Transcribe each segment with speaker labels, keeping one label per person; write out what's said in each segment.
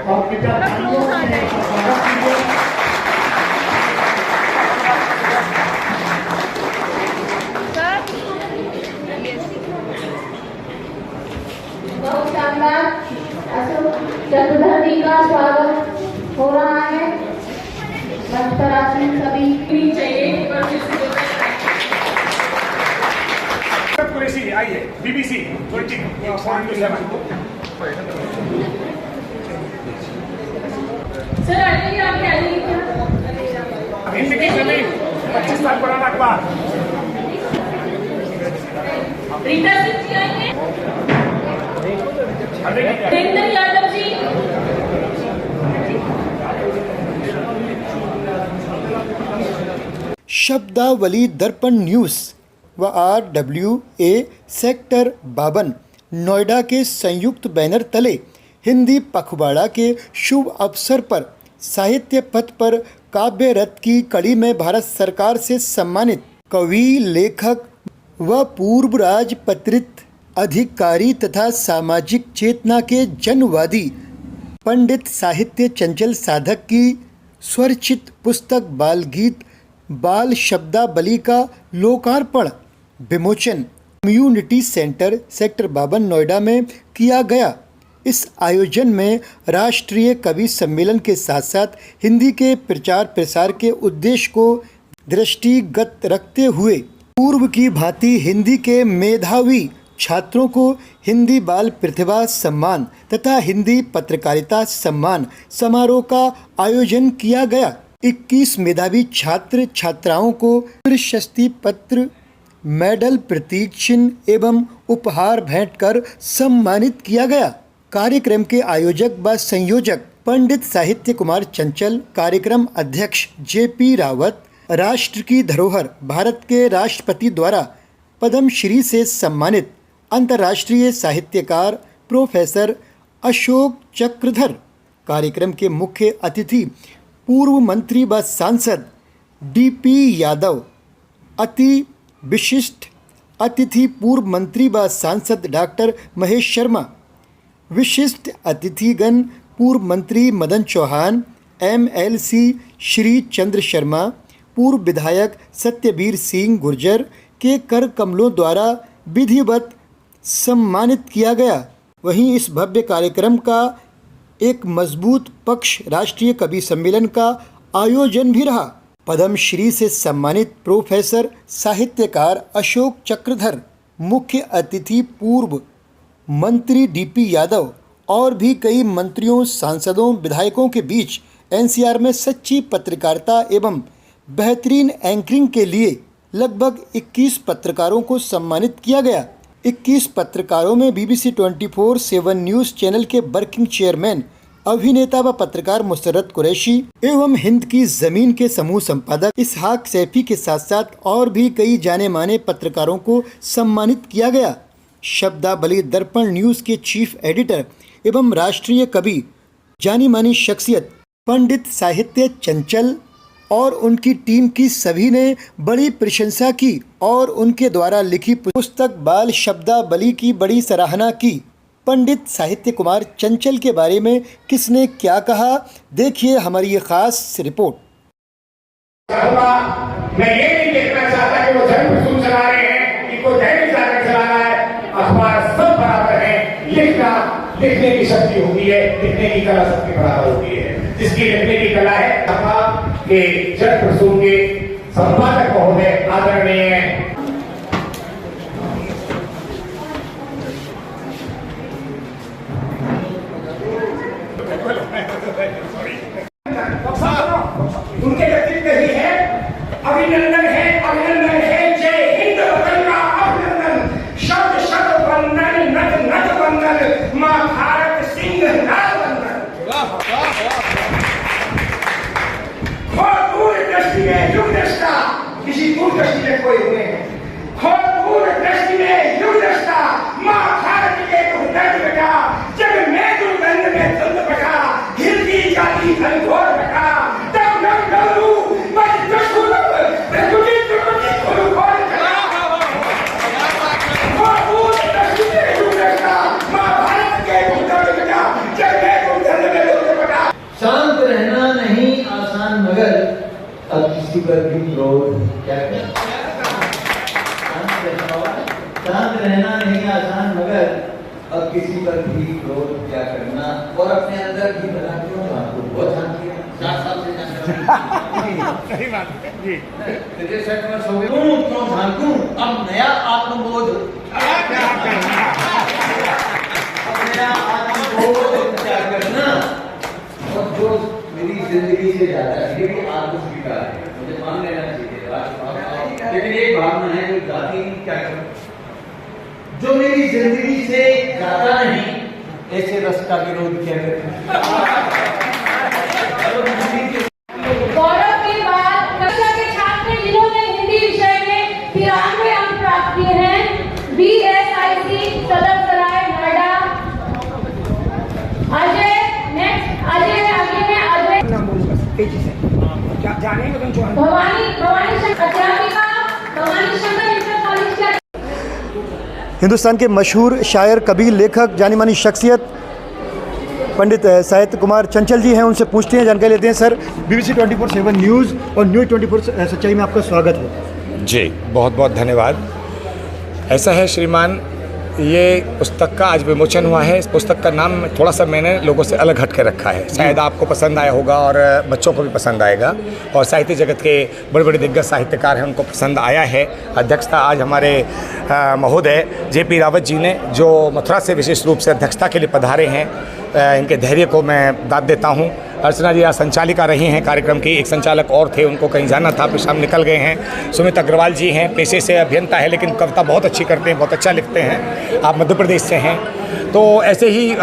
Speaker 1: और विद्यार्थियों से स्वागत कीजिए।
Speaker 2: बहुत शानदार अशोक चक्रधर जी का स्वागत हो रहा है। मंच पर आसीन सभी चाहिए।
Speaker 3: कुरैशी आइए, BBC 20.7
Speaker 2: सर आइए, आप क्या
Speaker 3: हिंद की जमीन 25 साल पुराना अखबार।
Speaker 2: रीता सिंह जी आएंगे, वीरेंद्र यादव जी,
Speaker 4: शब्दावली दर्पण न्यूज़ व RWA सेक्टर 52 नोएडा के संयुक्त बैनर तले हिंदी पखवाड़ा के शुभ अवसर पर साहित्य पथ पर काव्य रथ की कड़ी में भारत सरकार से सम्मानित कवि, लेखक व पूर्व राजपत्रित अधिकारी तथा सामाजिक चेतना के जनवादी पंडित साहित्य चंचल साधक की स्वरचित पुस्तक बाल गीत बाल शब्दावली का लोकार्पण विमोचन कम्युनिटी सेंटर सेक्टर 52 नोएडा में किया गया। इस आयोजन में राष्ट्रीय कवि सम्मेलन के साथ साथ हिंदी के प्रचार प्रसार के उद्देश्य को दृष्टिगत रखते हुए पूर्व की भांति हिंदी के मेधावी छात्रों को हिंदी बाल प्रतिभा सम्मान तथा हिंदी पत्रकारिता सम्मान समारोह का आयोजन किया गया। 21 मेधावी छात्र छात्राओं को प्रशस्ति पत्र, मेडल, प्रतीक चिन्ह एवं उपहार भेंट कर सम्मानित किया गया। कार्यक्रम के आयोजक व संयोजक पंडित साहित्य कुमार चंचल, कार्यक्रम अध्यक्ष JP रावत, राष्ट्र की धरोहर भारत के राष्ट्रपति द्वारा पद्मश्री से सम्मानित अंतर्राष्ट्रीय साहित्यकार प्रोफेसर अशोक चक्रधर, कार्यक्रम के मुख्य अतिथि पूर्व मंत्री व सांसद DP यादव, अति विशिष्ट अतिथि पूर्व मंत्री व सांसद डॉक्टर महेश शर्मा, विशिष्ट अतिथिगण पूर्व मंत्री मदन चौहान, MLC श्री चंद्र शर्मा, पूर्व विधायक सत्यवीर सिंह गुर्जर के कर कमलों द्वारा विधिवत सम्मानित किया गया। वहीं इस भव्य कार्यक्रम का एक मजबूत पक्ष राष्ट्रीय कवि सम्मेलन का आयोजन भी रहा। पद्मश्री से सम्मानित प्रोफेसर साहित्यकार अशोक चक्रधर, मुख्य अतिथि पूर्व मंत्री DP यादव और भी कई मंत्रियों, सांसदों, विधायकों के बीच NCR में सच्ची पत्रकारिता एवं बेहतरीन एंकरिंग के लिए लगभग 21 पत्रकारों को सम्मानित किया गया। 21 पत्रकारों में BBC 24/7 न्यूज़ चैनल के वर्किंग चेयरमैन, अभिनेता व पत्रकार मुसर्रत कुरैशी एवं हिंद की जमीन के समूह संपादक इसहाक सैफी के साथ साथ और भी कई जाने माने पत्रकारों को सम्मानित किया गया। शब्दावली दर्पण न्यूज़ के चीफ एडिटर एवं राष्ट्रीय कवि, जानी मानी शख्सियत पंडित साहित्य चंचल और उनकी टीम की सभी ने बड़ी प्रशंसा की और उनके द्वारा लिखी पुस्तक बाल शब्दावली की बड़ी सराहना की। पंडित साहित्य कुमार चंचल के बारे में किसने क्या कहा, देखिए हमारी ये खास रिपोर्ट।
Speaker 3: मैं ये नहीं देखना चाहता कि वो धर्म सुन चला रहे हैं कि कोई दैनिक जागरण चला रहा है। अखबार सब बराबर है। लिखने की शक्ति होती है, लिखने की कला सबके बराबर होती है। जिसकी लिखने की कला है के जन प्रसून के संपादक महोदय आदरणीय उनके व्यक्तित्व ही है। अभिनंदन है, अभिनंदन है। जय हिंद वतन का अभिनंदन। शब्द शब्द वंदन, नद नद वंदन, मां भारत सिंह नाल वंदन। दूर दृष्टि में युग दृष्टा, किसी दूर दृष्टि में कोई हुए हैं। दूर दृष्टि में युग दृष्टा, मां भारत के दर्द बेटा, जब मैं दुर्गंध में धुंध बटा, हिलती जाती घनघोर बटा, तब नम डरू बस दुष्कुलम प्रकृति प्रकृति खुलखोल चला। दूर दृष्टि में युग दृष्टा, मां भारत के दर्द बेटा, जब मैं दुर्गंध में धुंध
Speaker 5: मगर अब किसी पर भी क्रोध क्या करना, शांत रहना नहीं आसान, मगर अब किसी पर भी क्रोध क्या करना। और अपने अंदर भी बना क्यों आपको बहुत शांति है, 7 साल से
Speaker 3: सही बात है जी।
Speaker 5: क्यों झांकूं, अब नया आत्मबोध, अब नया आत्मबोध क्या करना। और जो मेरी जिंदगी से ज्यादा है, ये भी आत्मस्वीकार है, मुझे मान लेना चाहिए। लेकिन एक भावना है जो जाती क्या करूं, जो मेरी जिंदगी से ज्यादा नहीं, ऐसे रस का विरोध क्या करें।
Speaker 2: गौरव के बाद कक्षा के छात्र जिन्होंने हिंदी विषय में 93 अंक प्राप्त किए हैं, BSIC सदर सराय नोएडा। अजय नेक्स्ट, अजय आगे में अजय
Speaker 3: नाम बोलूंगा तेजी से जाने मदन चौहान।
Speaker 2: भवानी शंकर अध्यापिका, भवानी शंकर इंटर कॉलेज का।
Speaker 4: हिंदुस्तान के मशहूर शायर, कवि, लेखक, जानी मानी शख्सियत पंडित साहित्य कुमार चंचल जी हैं, उनसे पूछते हैं, जानकारी लेते हैं। सर, BBC 24/7 न्यूज़ और न्यूज़ 24 सच्चाई में आपका स्वागत है।
Speaker 6: जी, बहुत बहुत धन्यवाद। ऐसा है श्रीमान, ये पुस्तक का आज विमोचन हुआ है। इस पुस्तक का नाम थोड़ा सा मैंने लोगों से अलग हट के रखा है, शायद आपको पसंद आया होगा और बच्चों को भी पसंद आएगा, और साहित्य जगत के बड़े बड़े दिग्गज साहित्यकार हैं, उनको पसंद आया है। अध्यक्षता आज हमारे महोदय JP रावत जी ने, जो मथुरा से विशेष रूप से अध्यक्षता के लिए पधारे हैं, इनके धैर्य को मैं दाद देता हूँ। अर्चना जी आज संचालिका रही हैं कार्यक्रम की, एक संचालक और थे, उनको कहीं जाना था, फिर शाम निकल गए हैं। सुमित अग्रवाल जी हैं, पेशे से अभियंता है लेकिन कविता बहुत अच्छी करते हैं, बहुत अच्छा लिखते हैं, आप मध्य प्रदेश से हैं। तो ऐसे ही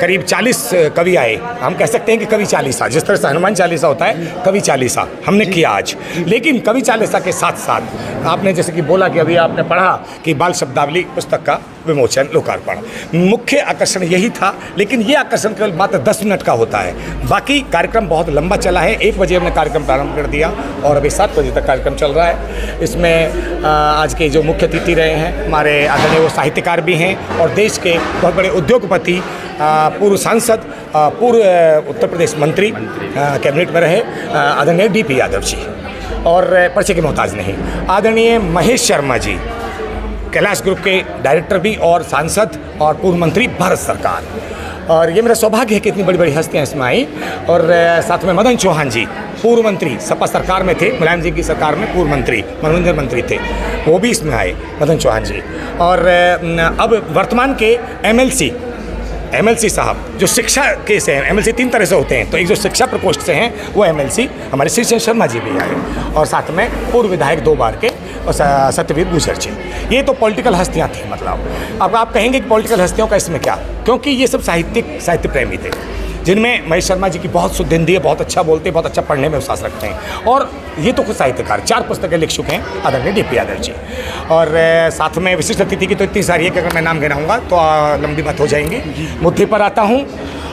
Speaker 6: करीब 40 कवि आए, हम कह सकते हैं कि कवि चालीसा, जिस तरह से हनुमान चालीसा होता है, कवि चालीसा हमने किया आज। लेकिन कवि चालीसा के साथ साथ आपने जैसे कि बोला कि अभी आपने पढ़ा कि बाल शब्दावली पुस्तक का विमोचन, लोकार्पण, मुख्य आकर्षण यही था। लेकिन ये आकर्षण केवल मात्र 10 मिनट का होता है, बाकी कार्यक्रम बहुत लंबा चला है। 1 बजे हमने कार्यक्रम प्रारंभ कर दिया और अभी 7 बजे तक कार्यक्रम चल रहा है। इसमें आज के जो मुख्य अतिथि रहे हैं हमारे आदरणीय, वो साहित्यकार भी हैं और देश के बहुत बड़े उद्योगपति, पूर्व सांसद, पूर्व उत्तर प्रदेश मंत्री, कैबिनेट में रहे आदरणीय DP यादव जी, और परिचय के मोहताज नहीं, आदरणीय महेश शर्मा जी, कैलाश ग्रुप के डायरेक्टर भी और सांसद और पूर्व मंत्री भारत सरकार। और ये मेरा सौभाग्य है कि इतनी बड़ी बड़ी हस्तियाँ इसमें आई। और साथ में मदन चौहान जी, पूर्व मंत्री, सपा सरकार में थे, मुलायम जी की सरकार में पूर्व मंत्री, मनोरंजन मंत्री थे, वो भी इसमें आए, मदन चौहान जी। और अब वर्तमान के MLC साहब जो शिक्षा के से हैं, MLC 3 तरह से होते हैं, तो एक जो शिक्षा प्रकोष्ठ से हैं वो MLC हमारे श्री शर्मा जी भी आए, और साथ में पूर्व विधायक 2 बार के सत्यवीर गुजर जी। ये तो पॉलिटिकल हस्तियाँ थी। मतलब अब आप कहेंगे कि पॉलिटिकल हस्तियों का इसमें क्या, क्योंकि ये सब साहित्य प्रेमी थे, जिनमें महेश शर्मा जी की बहुत शुद्ध हिंदी है, बहुत अच्छा बोलते हैं, बहुत अच्छा पढ़ने में विश्वास रखते हैं। और ये तो खुद साहित्यकार, 4 पुस्तकें लिख चुके हैं आदरणीय DP यादव जी। और साथ में विशिष्ट अतिथि की तो इतनी सारी है कि अगर मैं नाम गिनाऊंगा तो लंबी बात हो जाएंगी। मुद्दे पर आता हूँ,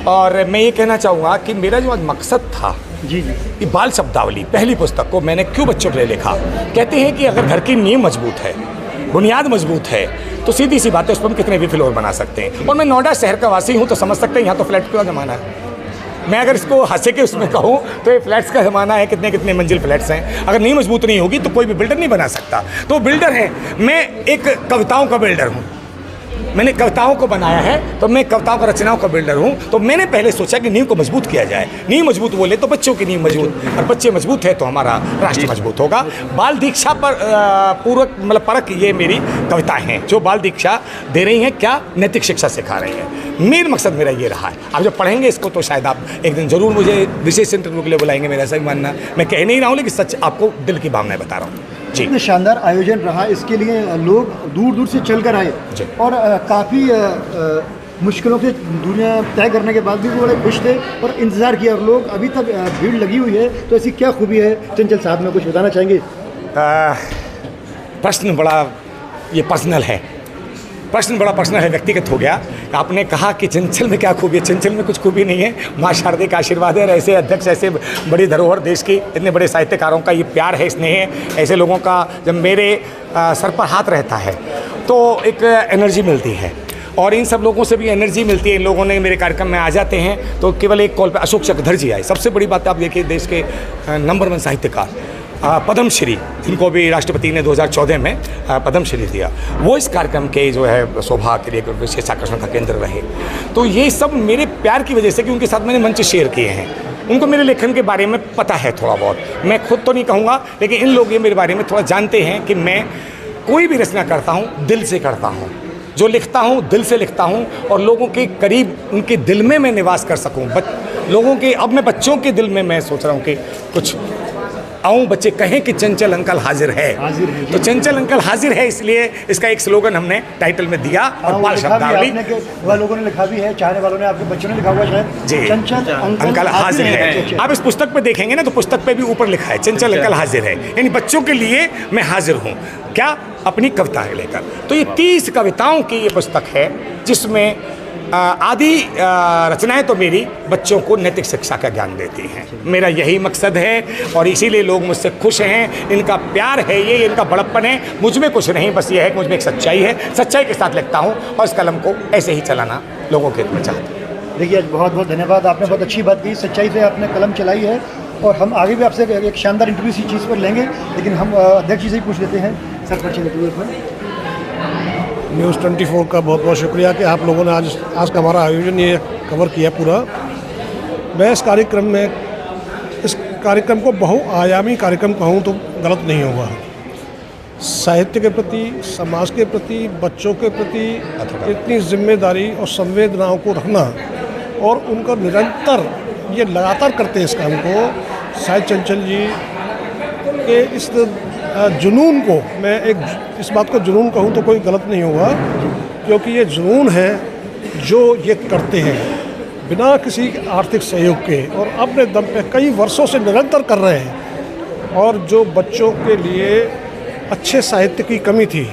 Speaker 6: और मैं ये कहना चाहूँगा कि मेरा जो आज मकसद था, ये बाल शब्दावली पहली पुस्तक को मैंने क्यों बच्चों के लिए लिखा। कहते हैं कि अगर घर की नींव मजबूत है, बुनियाद मजबूत है, तो सीधी सी बात है, उस पर हम कितने भी फ्लोर बना सकते हैं। और मैं नोएडा शहर का वासी हूँ, तो समझ सकते हैं यहाँ तो फ्लैट का ज़माना है। मैं अगर इसको हंसे के उसमें कहूँ तो ये फ्लैट्स का ज़माना है, कितने कितने मंजिल फ्लैट्स हैं। अगर नींव मजबूत नहीं होगी तो कोई भी बिल्डर नहीं बना सकता। तो बिल्डर है, मैं एक कविताओं का बिल्डर हूँ, मैंने कविताओं को बनाया है, तो मैं कविताओं का रचनाओं का बिल्डर हूँ। तो मैंने पहले सोचा कि नींव को मजबूत किया जाए। नींव मजबूत बोले तो बच्चों की नींव मजबूत, और बच्चे मजबूत है तो हमारा राष्ट्र मजबूत होगा। बाल दीक्षा पर पूर्वक मतलब परख ये मेरी कविताएं हैं, जो बाल दीक्षा दे रही हैं, क्या नैतिक शिक्षा सिखा रही हैं। मेन मकसद मेरा ये रहा है। आप जब पढ़ेंगे इसको तो शायद आप एक दिन ज़रूर मुझे विशेष इंटरव्यू के लिए बुलाएंगे, मेरा ऐसा ही मानना। मैं कह नहीं रहा हूँ, लेकिन सच आपको दिल की भावनाएं बता रहा हूँ जी।
Speaker 4: इतने शानदार आयोजन रहा, इसके लिए लोग दूर दूर से चल कर आए, और काफ़ी मुश्किलों से दूरियां तय करने के बाद भी वो बड़े खुश थे और इंतज़ार किया, और लोग अभी तक भीड़ लगी हुई है। तो ऐसी क्या खूबी है चंचल साहब, में कुछ बताना चाहेंगे?
Speaker 6: प्रश्न बड़ा ये पर्सनल है, प्रश्न बड़ा पर्सनल है, व्यक्तिगत हो गया। आपने कहा कि चंचल में क्या खूबी है, चंचल में कुछ खूबी नहीं है। माँ शारदे का आशीर्वाद है, ऐसे अध्यक्ष, ऐसे बड़ी धरोहर देश की, इतने बड़े साहित्यकारों का ये प्यार है, स्नेह है, ऐसे लोगों का जब मेरे सर पर हाथ रहता है तो एक एनर्जी मिलती है। और इन सब लोगों से भी एनर्जी मिलती है। इन लोगों ने मेरे कार्यक्रम में आ जाते हैं तो केवल एक कॉल पे अशोक चक्रधर जी आए। सबसे बड़ी बात आप देखिए, देश के नंबर 1 साहित्यकार पद्मश्री, जिनको भी राष्ट्रपति ने 2014 में पद्मश्री दिया, वो इस कार्यक्रम के जो है शोभा के लिए विशेष आकर्षण का केंद्र रहे। तो ये सब मेरे प्यार की वजह से कि उनके साथ मैंने मंच शेयर किए हैं। उनको मेरे लेखन के बारे में पता है थोड़ा बहुत, मैं खुद तो नहीं कहूँगा, लेकिन इन लोग ये मेरे बारे में थोड़ा जानते हैं कि मैं कोई भी रचना करता हूँ दिल से करता हूँ, जो लिखता हूँ दिल से लिखता हूँ, और लोगों के करीब उनके दिल में मैं निवास कर सकूँ। लोगों के, अब मैं बच्चों के दिल में मैं सोच रहा हूँ कि कुछ आऊँ, बच्चे कहें कि चंचल अंकल हाजिर है। तो चंचल अंकल हाजिर है, इसलिए इसका एक स्लोगन हमने टाइटल में दिया। और बाल शब्दावली
Speaker 4: वह लोगों ने लिखा भी है, चाहने वालों ने, आपके बच्चों ने लिखा हुआ है
Speaker 6: जी,
Speaker 4: चंचल
Speaker 6: अंकल हाजिर है। आप इस पुस्तक पे देखेंगे ना तो पुस्तक पे भी ऊपर लिखा है चंचल अंकल हाजिर है, यानी बच्चों के लिए मैं हाजिर हूँ। क्या? अपनी कविताएं लेकर। तो ये 30 कविताओं की ये पुस्तक है, जिसमें आदि रचनाएं तो मेरी बच्चों को नैतिक शिक्षा का ज्ञान देती हैं। मेरा यही मकसद है और इसीलिए लोग मुझसे खुश हैं। इनका प्यार है, ये इनका बड़प्पन है। मुझ में कुछ नहीं, बस ये है कि मुझ में एक सच्चाई है। सच्चाई के साथ लिखता हूँ और इस कलम को ऐसे ही चलाना लोगों के हित में चाहता हूँ।
Speaker 4: देखिए, आज बहुत बहुत धन्यवाद, आपने बहुत अच्छी बात की, सच्चाई से आपने कलम चलाई है। और हम आगे भी आपसे एक शानदार इंटरव्यू इसी चीज़ पर लेंगे, लेकिन हम अध्यक्ष जी से ही पूछ लेते हैं। सर, परिचय देते हुए
Speaker 7: न्यूज़ 24 का बहुत बहुत शुक्रिया कि आप लोगों ने आज का हमारा आयोजन ये कवर किया पूरा। मैं इस कार्यक्रम को बहुआयामी कार्यक्रम कहूँ तो गलत नहीं होगा। साहित्य के प्रति, समाज के प्रति, बच्चों के प्रति इतनी जिम्मेदारी और संवेदनाओं को रखना और उनका निरंतर ये लगातार करते हैं इस काम को। साहिब चंचल जी के इस जुनून को, मैं इस बात को जुनून कहूँ तो कोई गलत नहीं होगा, क्योंकि ये जुनून है जो ये करते हैं बिना किसी आर्थिक सहयोग के और अपने दम पे कई वर्षों से निरंतर कर रहे हैं। और जो बच्चों के लिए अच्छे साहित्य की कमी थी,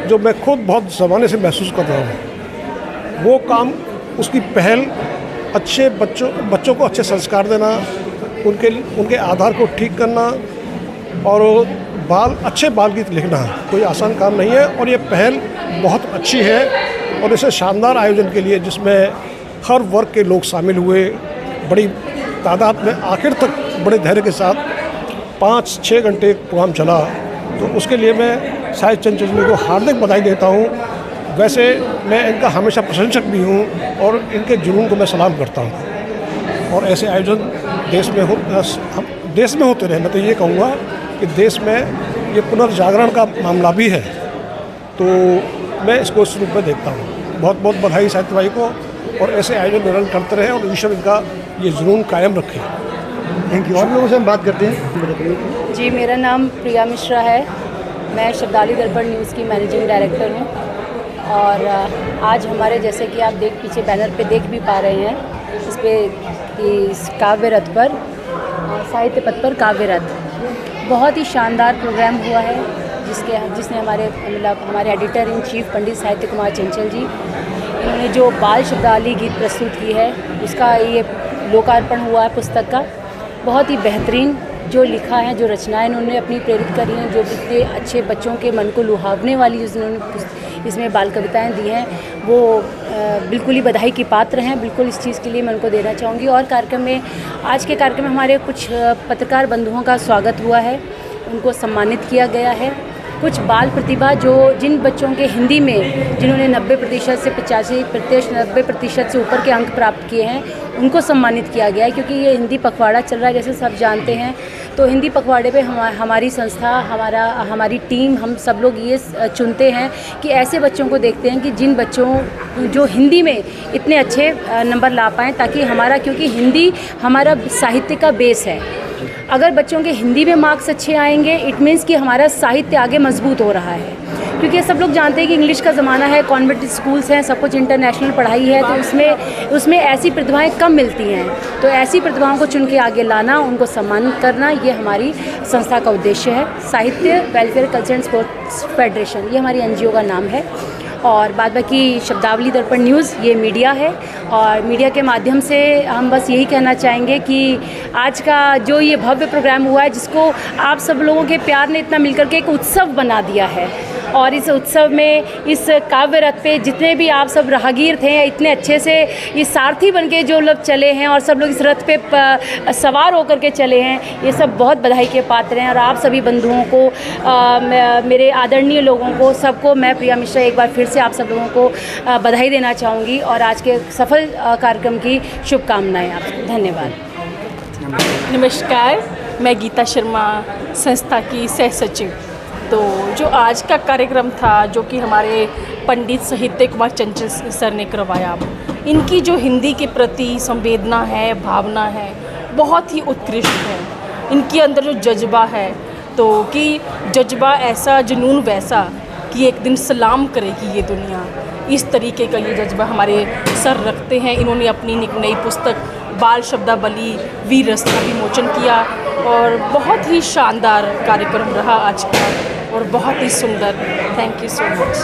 Speaker 7: जो मैं खुद बहुत ज़माने से महसूस कर रहा हूँ, वो काम, उसकी पहल अच्छे बच्चों को अच्छे संस्कार देना, उनके आधार को ठीक करना और अच्छे बाल गीत लिखना कोई आसान काम नहीं है। और ये पहल बहुत अच्छी है और इसे शानदार आयोजन के लिए, जिसमें हर वर्ग के लोग शामिल हुए, बड़ी तादाद में, आखिर तक बड़े धैर्य के साथ 5-6 घंटे प्रोग्राम चला, तो उसके लिए मैं साहिब चंचल जी को हार्दिक बधाई देता हूँ। वैसे मैं इनका हमेशा प्रशंसक भी हूँ और इनके जुनून को मैं सलाम करता हूँ। और ऐसे आयोजन देश में होते रहे। मैं तो ये कहूँगा कि देश में ये पुनर्जागरण का मामला भी है, तो मैं इसको इस रूप में देखता हूँ। बहुत बहुत बधाई साहित्य भाई को, और ऐसे आयोजन निरंतर करते रहे और ईश्वर इनका ये जुनून कायम रखे।
Speaker 4: Thank you. और लोगों से हम बात करते हैं।
Speaker 1: जी, मेरा नाम प्रिया मिश्रा है। मैं शब्दावली दर्पण न्यूज़ की मैनेजिंग डायरेक्टर हूँ। और आज हमारे, जैसे कि आप पीछे बैनर पे देख भी पा रहे हैं, इस पर इस काव्य रथ पर, साहित्य पथ पर काव्य रथ, बहुत ही शानदार प्रोग्राम हुआ है, जिसने हमारे एडिटर इन चीफ पंडित साहित्य कुमार चंचल जी, इन्होंने जो बाल शब्दावली गीत प्रस्तुत की है, उसका ये लोकार्पण हुआ है पुस्तक का। बहुत ही बेहतरीन जो लिखा है, जो रचनाएं उन्होंने अपनी प्रेरित करी हैं, जो कितने अच्छे बच्चों के मन को लुभावने वाली जिन्होंने इसमें बाल कविताएं दी हैं, वो बिल्कुल ही बधाई की पात्र हैं। बिल्कुल इस चीज़ के लिए मैं उनको देना चाहूँगी। और कार्यक्रम में, आज के कार्यक्रम में हमारे कुछ पत्रकार बंधुओं का स्वागत हुआ है, उनको सम्मानित किया गया है। कुछ बाल प्रतिभा, जिन बच्चों के हिंदी में जिन्होंने 90% से 85%, 90% से ऊपर के अंक प्राप्त किए हैं, उनको सम्मानित किया गया है। क्योंकि ये हिंदी पखवाड़ा चल रहा है, जैसे सब जानते हैं, तो हिंदी पखवाड़े पे हमारी संस्था, हमारी टीम, हम सब लोग ये चुनते हैं कि ऐसे बच्चों को देखते हैं कि जिन बच्चों जो हिंदी में इतने अच्छे नंबर ला पाएँ, ताकि क्योंकि हिंदी हमारा साहित्य का बेस है। अगर बच्चों के हिंदी में मार्क्स अच्छे आएंगे, इट मीन्स कि हमारा साहित्य आगे मजबूत हो रहा है। क्योंकि सब लोग जानते हैं कि इंग्लिश का ज़माना है, कॉन्वेंट स्कूल्स हैं, सब कुछ इंटरनेशनल पढ़ाई है, तो उसमें ऐसी प्रतिभाएं कम मिलती हैं। तो ऐसी प्रतिभाओं को चुन के आगे लाना, उनको सम्मानित करना, ये हमारी संस्था का उद्देश्य है। साहित्य welfare culture and sports federation, ये हमारी NGO का नाम है। और बाद बाकी शब्दावली दर्पण न्यूज़, ये मीडिया है, और मीडिया के माध्यम से हम बस यही कहना चाहेंगे कि आज का जो ये भव्य प्रोग्राम हुआ है, जिसको आप सब लोगों के प्यार ने इतना मिलकर के एक उत्सव बना दिया है, और इस उत्सव में, इस काव्य रथ पे जितने भी आप सब राहगीर थे, इतने अच्छे से ये सारथी बन के जो लोग चले हैं और सब लोग इस रथ पे सवार होकर के चले हैं, ये सब बहुत बधाई के पात्र हैं। और आप सभी बंधुओं को, मेरे आदरणीय लोगों को, सबको मैं प्रिया मिश्रा एक बार फिर से आप सब लोगों को बधाई देना चाहूँगी और आज के सफल कार्यक्रम की शुभकामनाएं आपको। धन्यवाद।
Speaker 8: नमस्कार, मैं गीता शर्मा, संस्था की सह सचिव। तो जो आज का कार्यक्रम था, जो कि हमारे पंडित साहित्य कुमार चंचल सर ने करवाया, इनकी जो हिंदी के प्रति संवेदना है, भावना है, बहुत ही उत्कृष्ट है। इनके अंदर जो जज्बा है, तो कि जज्बा ऐसा, जुनून वैसा कि एक दिन सलाम करेगी ये दुनिया, इस तरीके का ये जज्बा हमारे सर रखते हैं। इन्होंने अपनी नई पुस्तक बाल शब्दावली वीर रस का विमोचन किया और बहुत ही शानदार कार्यक्रम रहा आज का और बहुत ही सुंदर। Thank you so much.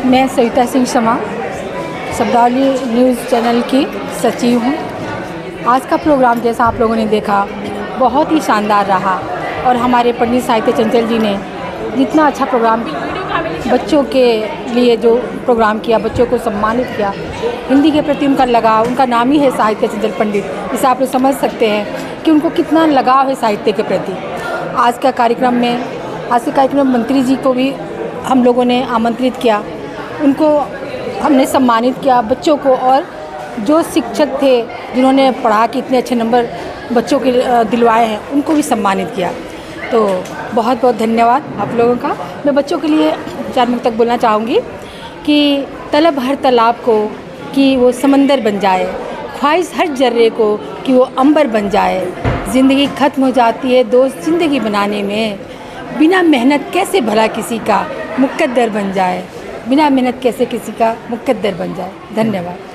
Speaker 9: मैं सविता सिंह शर्मा, शब्दावली न्यूज़ चैनल की सचिव हूँ। आज का प्रोग्राम जैसा आप लोगों ने देखा, बहुत ही शानदार रहा और हमारे पंडित साहित्य चंचल जी ने जितना अच्छा प्रोग्राम बच्चों के लिए जो प्रोग्राम किया, बच्चों को सम्मानित किया, हिंदी के प्रति उनका लगाव, उनका नाम ही है साहित्य चंचल पंडित, जिसे आप लोग समझ सकते हैं कि उनको कितना लगाव है साहित्य के प्रति। आज के कार्यक्रम में मंत्री जी को भी हम लोगों ने आमंत्रित किया, उनको हमने सम्मानित किया, बच्चों को, और जो शिक्षक थे जिन्होंने पढ़ा के इतने अच्छे नंबर बच्चों के दिलवाए हैं, उनको भी सम्मानित किया। तो बहुत बहुत धन्यवाद आप लोगों का। मैं बच्चों के लिए 4 मिनट तक बोलना चाहूँगी कि तलब हर तालाब को कि वो समंदर बन जाए, ख्वाहिश हर जर्रे को कि वो अंबर बन जाए। ज़िंदगी ख़त्म हो जाती है दोस्त ज़िंदगी बनाने में, बिना मेहनत कैसे भला किसी का मुक़द्दर बन जाए, बिना मेहनत कैसे किसी का मुक़द्दर बन जाए। धन्यवाद।